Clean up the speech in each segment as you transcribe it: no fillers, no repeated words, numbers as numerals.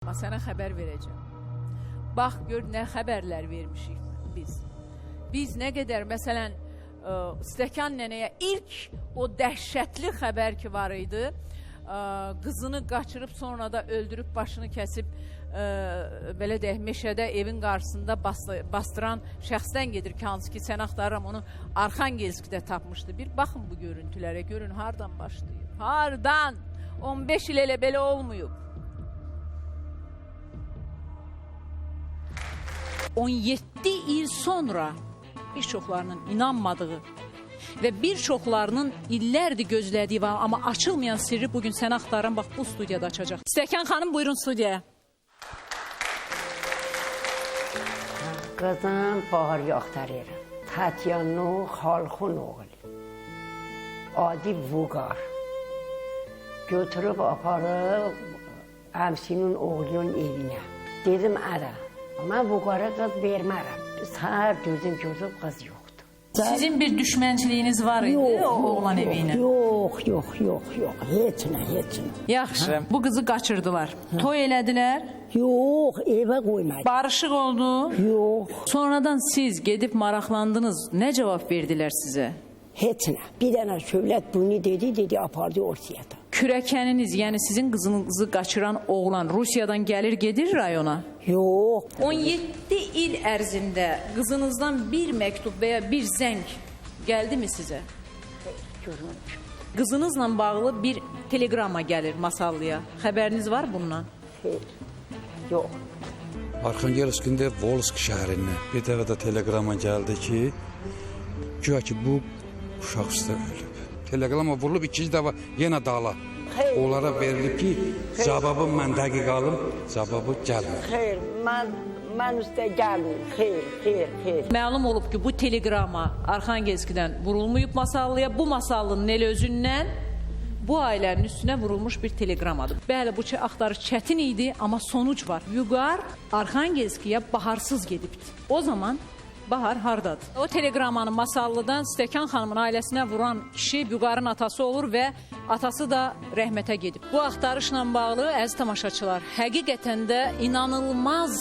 Amma sənə xəbər verəcəm. Bax, gör nə xəbərlər vermişik biz. Biz nə qədər, məsələn, Stəkan nənəyə ilk o dəhşətli xəbər ki var idi, qızını qaçırıb sonra da öldürüb başını kəsib, belə deyək, meşədə evin qarşısında bastıran şəxsdən gedir ki, hansı ki, sən axtarıram onu Arxangelskdə tapmışdı. Bir baxın bu görüntülərə, görün hardan başlayır. Hardan? 15 il elə belə olmuyub. 17 il sonra bir çoxlarının inanmadığı və bir çoxlarının illərdir gözlədiyi var, amma açılmayan sirri bugün səni axtaran bax bu studiyada açacaq. Stəkan xanım, buyurun studiyaya. Qızım Baharı axtarıram. Tatyana Xalxun oğlu. Adi Vuqar. Götürüb aparıb əmsinin oğlunun evinə. Dedim ədə. Mən Vuqara qız vermərəm. Səhər gözüm gözüm qız yoxdur. Sizin bir düşmənçiliyiniz var idi o oğlan evinə? Yox. Heç nə. Yaxşı, bu qızı qaçırdılar. Toy elədilər? Yox, evə qoymadı. Barışıq oldu? Yox. Sonradan siz gedib maraqlandınız. Nə cavab verdilər sizə? Heç nə. Bir dənə şövrət bunu dedi, apardı Rusiyada. Kürəkəniniz, yəni sizin qızınızı qaçıran oğlan Rusiyadan gəlir, gedir rayona? Yox. 17 il ərzində qızınızdan bir məktub və ya bir zəng gəldimi sizə? Görmüşəm. Qızınızla bağlı bir teleqrama gəlir Masallıya. Xəbəriniz var bundan? Yox. Arxangelskində Volsk şəhərindən bir dəfə də teleqrama gəldi ki, güya ki bu uşaq üstə ölüb. Teleqrama vurulub ikinci dəfə yenə dağla. Onlara verilib ki, cavabım mən dəqiq alım, cavabı gəlmir. Xeyr, mən üstə gəlmir. Xeyr. Məlum olub ki, bu teleqrama Arxangelskdən vurulmayıb Masallıya. Bu Masallının el özündən bu ailənin üstünə vurulmuş bir teleqramadır. Bəli, bu axtarış çətin idi, amma sonuc var. Vüqar Arxangelskiyə baharsız gedibdi. O zaman Bahar hardadır? O teleqramanı Masallıdan Stəkan xanımın ailəsinə vuran kişi Vüqarın atası olur və atası da rəhmətə gedib. Bu axtarışla bağlı, əziz tamaşaçılar, həqiqətən də inanılmaz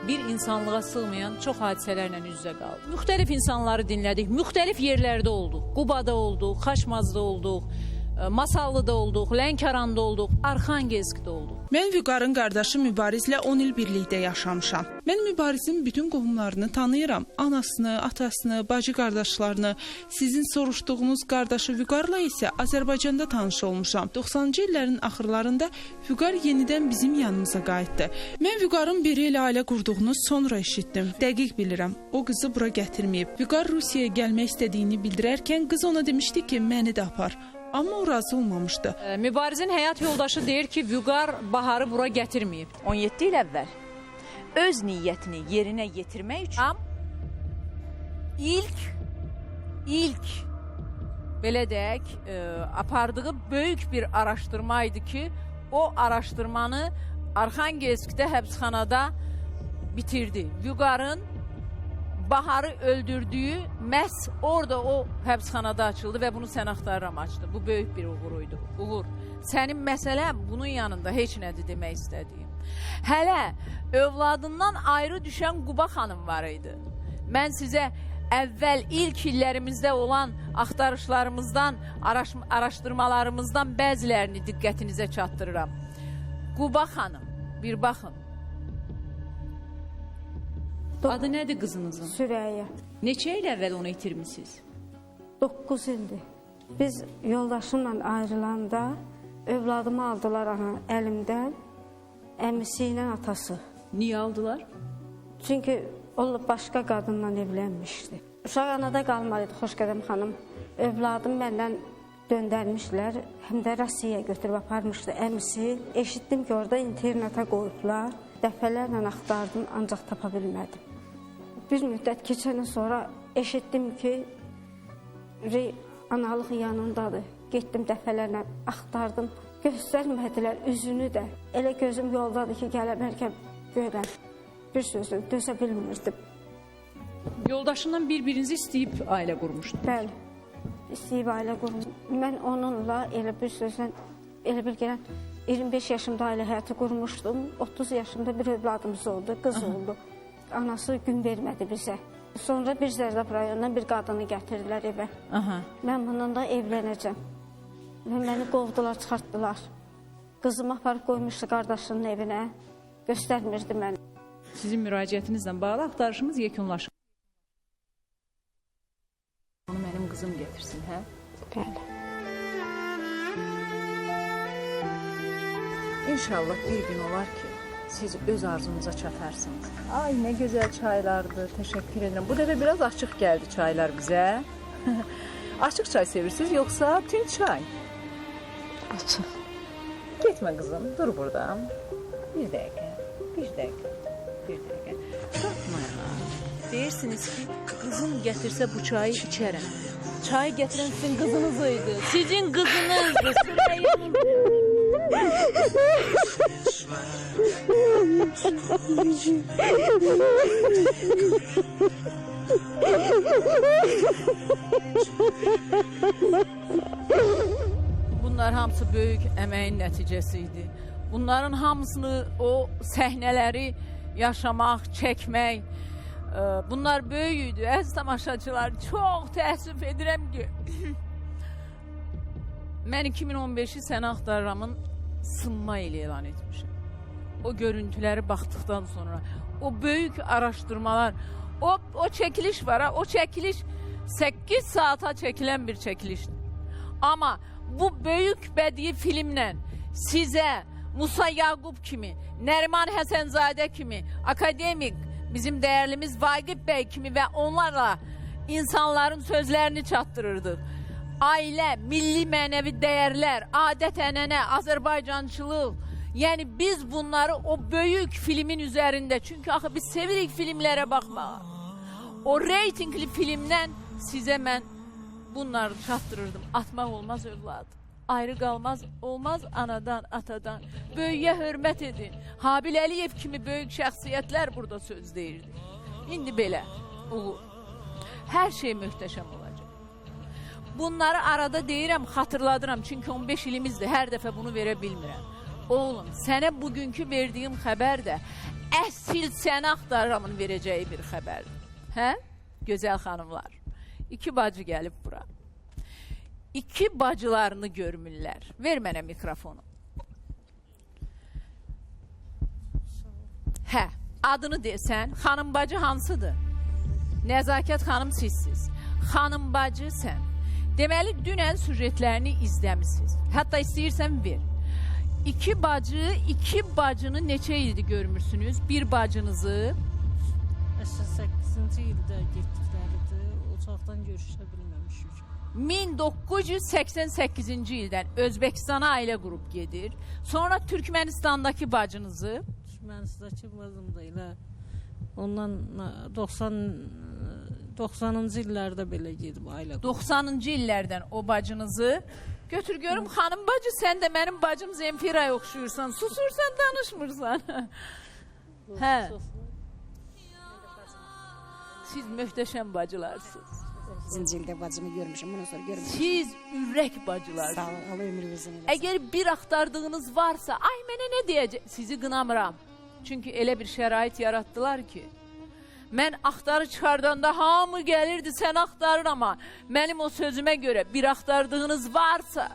bir insanlığa sığmayan çox hadisələrlə üz-üzə qaldı. Müxtəlif insanları dinlədik, müxtəlif yerlərdə olduq. Qubada olduq, Xaçmazda olduq, Masallıda olduq, Lənkəranda olduq, Arxangelskdə olduq. Mən Vüqarın qardaşı Mübarizlə 10 il birlikdə yaşamışam. Mən Mübarizin bütün qohumlarını tanıyıram. Anasını, atasını, bacı qardaşlarını. Sizin soruşduğunuz qardaşı Vüqarla isə Azərbaycanda tanış olmuşam. 90-cı illərin axırlarında Vüqar yenidən bizim yanımıza qayıtdı. Mən Vüqarın biri ilə ailə qurduğunu sonra eşitdim. Dəqiq bilirəm, o qızı bura gətirməyib. Vüqar Rusiyaya gəlmək istədiyini bildirərkən qız ona demişdi ki, məni də apar. Amma o razı olmamışdı. Mübarizin həyat yoldaşı deyir ki, Vüqar Baharı bura gətirməyib. 17 il əvvəl öz niyyətini yerinə yetirmək üçün ilk belə deyək, apardığı böyük bir araşdırma idi ki, o araşdırmanı Arxangelskdə həbsxanada bitirdi. Vüqarın Baharı öldürdüyü məhz orada o həbsxanada açıldı və bunu sən axtarıram açdı. Bu böyük bir uğuruydu. Uğur. Sənin məsələn bunun yanında heç nədir demək istədiyim. Hələ övladından ayrı düşən Quba xanım var idi. Mən sizə əvvəl ilk illərimizdə olan axtarışlarımızdan, araşdırmalarımızdan bəzilərini diqqətinizə çatdırıram. Quba xanım, bir baxın. Adı nədir qızınızın? Sürəyyə. Neçə il əvvəl onu itirmişsiniz? 9 ildir. Biz yoldaşımla ayrılanda övladımı aldılar əlimdən, əmisi ilə atası. Niyə aldılar? Çünki o başqa qadınla evlənmişdi. Uşaq anada qalmalıydı, Xoşqədəm xanım. Övladım məndən döndərmişlər, həm də Rusiyaya götürüb aparmışdı əmisi. Eşitdim ki, orada interneta qoyublar. Dəfələrlə axtardım, ancaq tapa bilmədim. Bir müddət keçəndən sonra eşitdim ki, analıq yanındadır. Getdim dəfələrlə axtardım, göstərmədilər üzünü də. Elə gözüm yoldadır ki, gələnərkən görəm. Bir sözlə dözə bilmirdim. Yoldaşından bir-birinizi istəyib ailə qurmuşdu. Bəli, istəyib ailə qurmuşdu. Mən onunla elə bir sözlə, elə bir gələn 25 yaşımda ailə həyatı qurmuşdum. 30 yaşımda bir övladımız oldu, qız oldu. Anası gün vermədi bizə. Sonra bir Zərdab rayonundan bir qadını gətirdilər evə. Mən bununla evlənəcəm. Və məni qovdular, çıxartdılar. Qızımı aparıb qoymuşdu qardaşının evinə. Göstərmirdi məni. Sizin müraciətinizlə bağlı axtarışımız yekunlaşır. Onu mənim qızım getirsin, hə? Bəli. İnşallah bir gün olar ki, siz öz arzunuza çatarsınız. Ay, nə gözəl çaylardır, təşəkkür edirəm. Bu dəfə biraz açıq gəldi çaylar bizə. Açıq çay sevirsiniz, yoxsa tünd çay? Açıq. Getmə qızım, dur burada. Bir dəqiqə, bir dəqiqə, bir dəqiqə. Satmayın. Deyirsiniz ki, qızım gətirsə bu çayı içərəm. Çayı gətirən sizin qızınız idi. Sizin qızınızdır, Süreyyan'dır. Bunlar hamısı böyük əməyin nəticəsi idi. Bunların hamısını, o səhnələri yaşamaq, çəkmək, bunlar böyük idi. Əziz tamaşaçılar, çox təəssüf edirəm ki, mən 2015-i Səni Axtarıramın sınma ili elan etmişim. O görüntüləri baxdıqdan sonra, o böyük araşdırmalar, o çəkiliş var, o çəkiliş 8 saata çəkilən bir çəkilişdir. Amma bu böyük bədii filmlə sizə Musa Yaqub kimi, Nəriman Həsənzadə kimi, akademik, bizim dəyərlimiz Vaqif bəy kimi və onlarla insanların sözlərini çatdırırdıq. Ailə, milli mənəvi dəyərlər, adət-ənənə, Azərbaycançılıq. Yəni biz bunları o böyük filmin üzərində, çünki axı biz sevirik filmlərə baxmağa. O reytingli filmdən sizə mən bunları çatdırırdım. Atmaq olmaz övladım. Ayrı qalmaz, olmaz anadan, atadan. Böyüyə hörmət edin. Habil Əliyev kimi böyük şəxsiyyətlər burada söz deyirdi. İndi belə, uğur. Hər şey möhtəşəm olacaq. Bunları arada deyirəm, xatırladıram. Çünki 15 ilimizdir, hər dəfə bunu verə bilmirəm. Oğlum, sənə bugünkü verdiyim xəbər də əsil Səni Axtarıramın verəcəyi bir xəbərdir. Hə? Gözəl xanımlar. 2 bacı gəlib bura. 2 bacılarını görmürlər. Ver mənə mikrofonu. Hə, adını desən, xanım bacı hansıdır? Nəzakət xanım sizsiz. Xanım bacı sən. Deməli, dünən süjetlərini izləmişsiniz. Hətta istəyirsən ver. 2 bacını neçə ildir görmürsünüz? Bir bacınızı 88-ci ildə getdikləridir. Ocaqdan görüşə bilməmişik. 1988-ci ildən Özbəkistana ailə qrup gedir. Sonra Türkmənistandakı bacınızı Türkmənistandakı bacım da elə ondan 90-cı illərdə belə gedib ailə qrup. 90-cı illərdən o bacınızı götür görüm, xanım bacı, sən də mənim bacım Zemfiraya oxşuyursan, susursan, danışmırsan. Hə. Siz möhtəşəm bacılarsınız. 8-ci ildə bacımı görmüşəm, bundan sonra görmüşəm. Siz ürək bacılarsınız. Sağ ol, Allah ömrünüzün eləsin. Əgər bir axtardığınız varsa, ay mənə nə deyəcək? Sizi qınamıram. Çünki elə bir şərait yaratdılar ki, mən axtarı çıxardanda hamı gəlirdi, sən axtarıram ama mənim o sözümə görə bir axtardığınız varsa,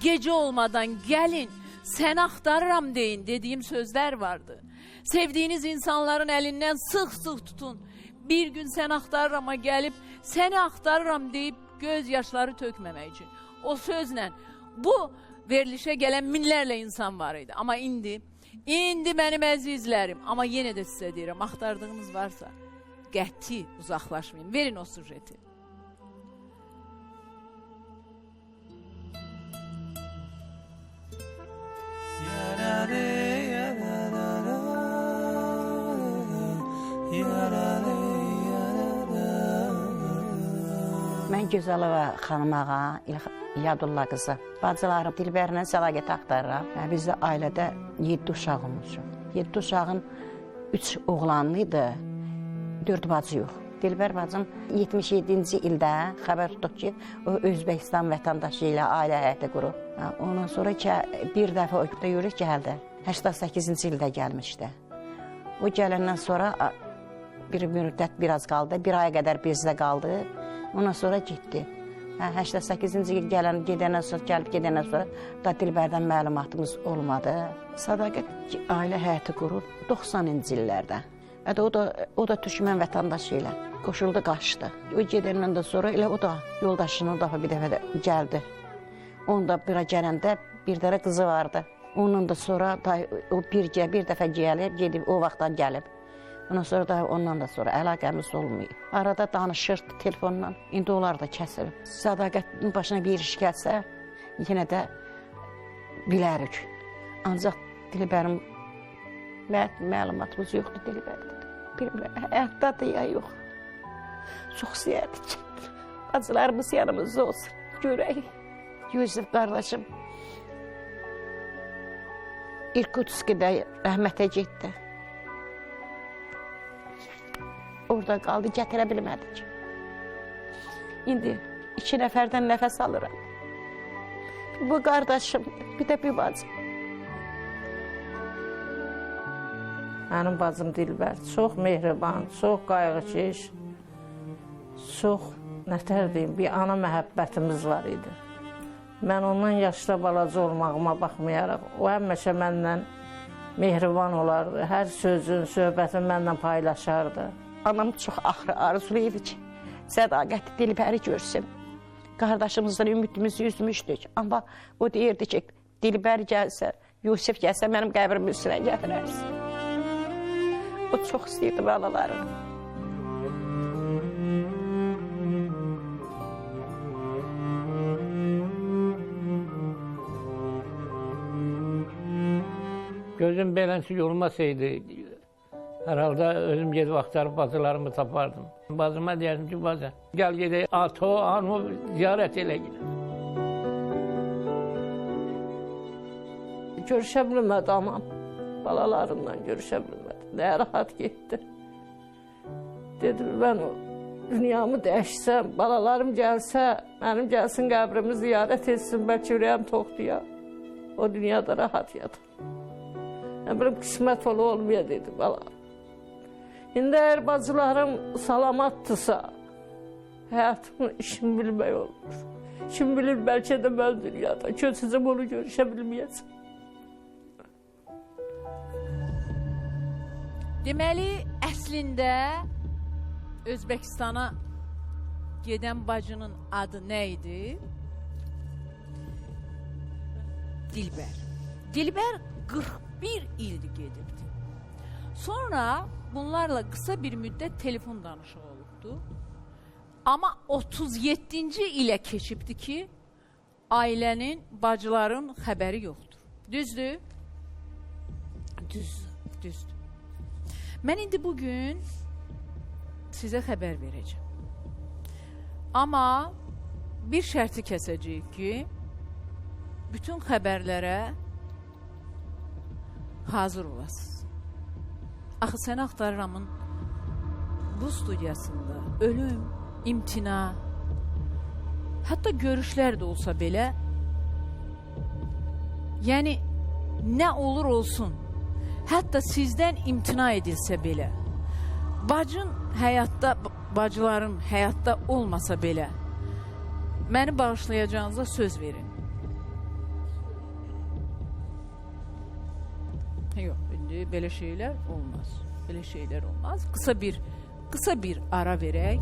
gecə olmadan gəlin, sən axtarıram deyin dediyim sözlər vardı. Sevdiyiniz insanların əlindən sıx-sıx tutun. Bir gün sən axtarırama gəlib, səni axtarıram deyib göz yaşları tökməmək üçün. O sözlə bu verilişə gələn minlərlə insan var idi. Amma indi mənim əzizlərim, amma yenə də sizə deyirəm, axtardığınız varsa qəti uzaqlaşmayın. Verin o sujeti. Mən Gözəlova xanım ağa, Yadullah qızı. Bacılarım Dilbərlə Səlaqət axtarıram. Biz də ailədə 7 uşağımız. 7 uşağın 3 oğlanlıydı, 4 bacı yox. Dilbər bacım 77-ci ildə xəbər tutduq ki, o Özbəkistan vətəndaşı ilə ailə həyatı qurub. Ondan sonra bir dəfə o da yürü gəldi. 88-ci ildə gəlmişdi. O gələndən sonra bir müddət biraz qaldı. Bir aya qədər bizdə qaldı. Ondan sonra getdi. 88-ci il gedəndən sonra, gəlib gedəndən sonra da Dilbərdən məlumatımız olmadı. Sədaqət ailə həyatı qurub 90-cı illərdə. O da Türkmen vətəndaşı ilə qoşuldu, qaçdı. O gedəndən də sonra elə o da yoldaşının bir dəfə də gəldi. Onun da bura gələndə bir dənə qızı vardı. Ondan da sonra da o bir dəfə gəlib, gedib o vaxtdan gəlib. Ondan sonra da ondan da sonra əlaqəmiz olmayıb. Arada danışırdı telefonla. İndi onlar da kəsilib. Sədaqətin başına bir iş gəlsə, yenə də bilərik. Ancaq Dilbərin məlumatımız yoxdur Dilbərdə. Bilmirəm, həyatdadır ya yox. Çox istəyərdik. Bacılarımız yanımızda olsun. Görək. Yusuf qardaşım İrkutsk'da rəhmətə getdi. Orada qaldı, gətirə bilmədik. İndi 2 nəfərdən nəfəs alıram. Bu qardaşım, bir də bir bacım. Mənim bacım Dilbər çox mehriban, çox qayğıkeş, çox nətər deyim, bir ana məhəbbətimiz var idi. Mən ondan yaşda balaca olmağıma baxmayaraq, o həmişə məndən mehriban olardı. Hər sözün, söhbətin mənlə paylaşardı. Anam çox arzulayırdı ki, Sədaqət Dilbəri görsün. Qardaşımızdan ümidimizi üzmüşdük. Amma o deyirdi ki, Dilbər gəlsə, Yusuf gəlsə, mənim qəbrimin üstünə gətirərsin. O çox istəyirdi balalarını. Gözüm beləncik olmasaydı, herhalde özüm gedib axtarıb bacılarımı tapardım. Bacıma deyərdim ki, bacı, gəl gedək, ato, hanımı ziyarət elə gidelim. Görüşə bilmədi anam, balalarımdan görüşə bilmədi. Nə rahat getdi. Dedim, mən o dünyamı dəyişsəm, balalarım gəlsə, mənim gəlsin qəbrimi ziyarət etsin, bəlkə ürəyəm toxduya. O dünyada rahat yadır. Nə bilim, qismət olmaya dedi bala. İndi əgər bacılarım salamatdırsa, həyatımın işini bilmək olur. Kim bilir, bəlkə də mən dünyada köçəcəm, onu görüşə bilməyəcəm. Deməli, əslində Özbəkistana gedən bacının adı nə idi? Dilbər. Dilbər 41 ildir gedibdi. Sonra bunlarla qısa bir müddət telefon danışığı olubdu. Amma 37-ci ilə keçibdi ki, ailənin, bacıların xəbəri yoxdur. Düzdür? Düzdür. Mən indi bugün sizə xəbər verəcəm. Amma bir şərti kəsəcəyik ki, bütün xəbərlərə hazır olasınız. Axı Səni Axtarıramın bu studiyasında ölüm, imtina, hətta görüşlər də olsa belə, yəni nə olur olsun, hətta sizdən imtina edilsə belə, bacıların həyatda olmasa belə, məni bağışlayacağınıza söz verin. Yox, indi belə şeylər olmaz. Qısa bir ara verək,